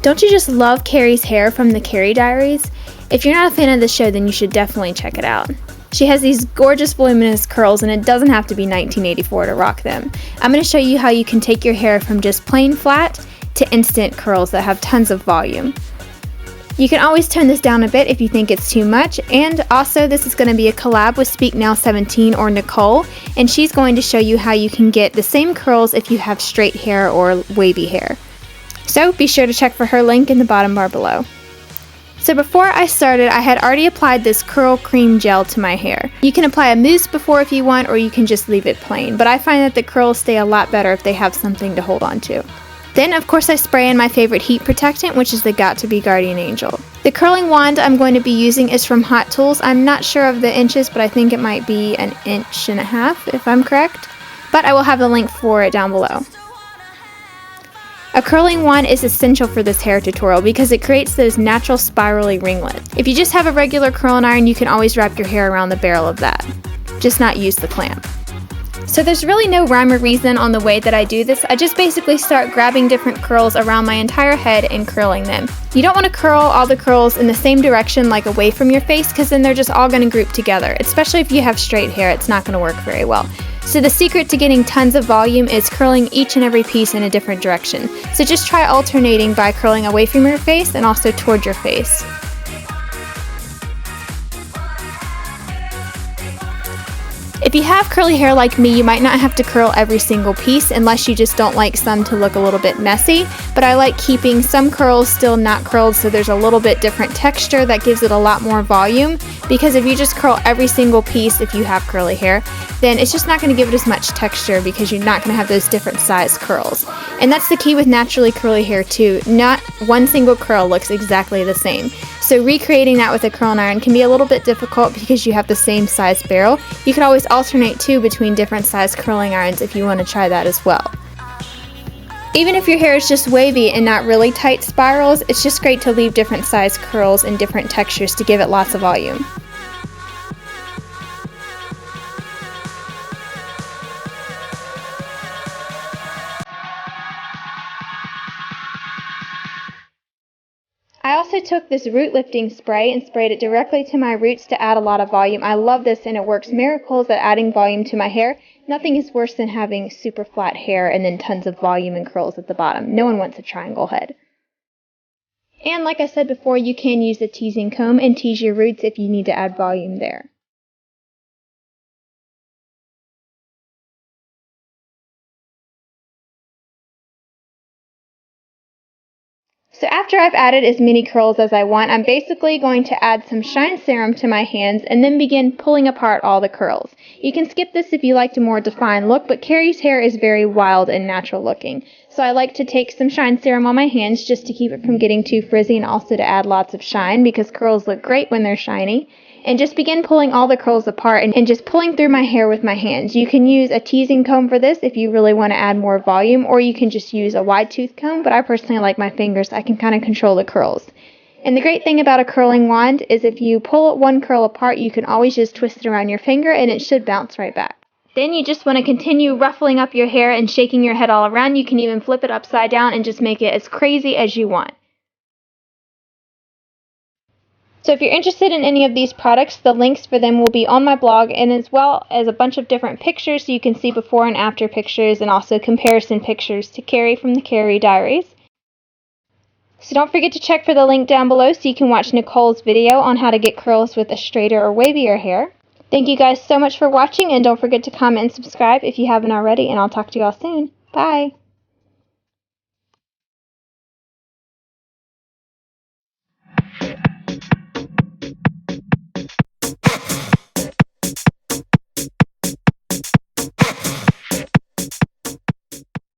Don't you just love Carrie's hair from the Carrie Diaries? If you're not a fan of the show, then you should definitely check it out. She has these gorgeous voluminous curls, and it doesn't have to be 1984 to rock them. I'm going to show you how you can take your hair from just plain flat to instant curls that have tons of volume. You can always turn this down a bit if you think it's too much, and also this is going to be a collab with SpeakNow17 or Nicole, and she's going to show you how you can get the same curls if you have straight hair or wavy hair. So be sure to check for her link in the bottom bar below. So before I started, I had already applied this curl cream gel to my hair. You can apply a mousse before if you want, or you can just leave it plain, but I find that the curls stay a lot better if they have something to hold on to. Then of course I spray in my favorite heat protectant, which is the Got2b Guardian Angel. The curling wand I'm going to be using is from Hot Tools. I'm not sure of the inches, but I think it might be 1.5 inches if I'm correct, but I will have the link for it down below. A curling wand is essential for this hair tutorial because it creates those natural spirally ringlets. If you just have a regular curling iron, you can always wrap your hair around the barrel of that. Just not use the clamp. So there's really no rhyme or reason on the way that I do this. I just basically start grabbing different curls around my entire head and curling them. You don't want to curl all the curls in the same direction, like away from your face, because then they're just all going to group together. Especially if you have straight hair, it's not going to work very well. So the secret to getting tons of volume is curling each and every piece in a different direction. So just try alternating by curling away from your face and also toward your face. If you have curly hair like me, you might not have to curl every single piece unless you just don't like some to look a little bit messy, but I like keeping some curls still not curled so there's a little bit different texture that gives it a lot more volume, because if you just curl every single piece if you have curly hair, then it's just not going to give it as much texture because you're not going to have those different size curls. And that's the key with naturally curly hair too. Not one single curl looks exactly the same. So recreating that with a curling iron can be a little bit difficult because you have the same size barrel. You can always alternate too between different size curling irons if you want to try that as well. Even if your hair is just wavy and not really tight spirals, it's just great to leave different size curls and different textures to give it lots of volume. I also took this root lifting spray and sprayed it directly to my roots to add a lot of volume. I love this and it works miracles at adding volume to my hair. Nothing is worse than having super flat hair and then tons of volume and curls at the bottom. No one wants a triangle head. And like I said before, you can use a teasing comb and tease your roots if you need to add volume there. So after I've added as many curls as I want, I'm basically going to add some shine serum to my hands and then begin pulling apart all the curls. You can skip this if you like a more defined look, but Carrie's hair is very wild and natural looking. So I like to take some shine serum on my hands just to keep it from getting too frizzy and also to add lots of shine because curls look great when they're shiny. And just begin pulling all the curls apart and just pulling through my hair with my hands. You can use a teasing comb for this if you really want to add more volume, or you can just use a wide tooth comb, but I personally like my fingers. I can kind of control the curls. And the great thing about a curling wand is if you pull one curl apart, you can always just twist it around your finger and it should bounce right back. Then you just want to continue ruffling up your hair and shaking your head all around. You can even flip it upside down and just make it as crazy as you want. So if you're interested in any of these products, the links for them will be on my blog, and as well as a bunch of different pictures so you can see before and after pictures and also comparison pictures to Carrie from the Carrie Diaries. So don't forget to check for the link down below so you can watch Nicole's video on how to get curls with a straighter or wavier hair. Thank you guys so much for watching, and don't forget to comment and subscribe if you haven't already, and I'll talk to you all soon. Bye!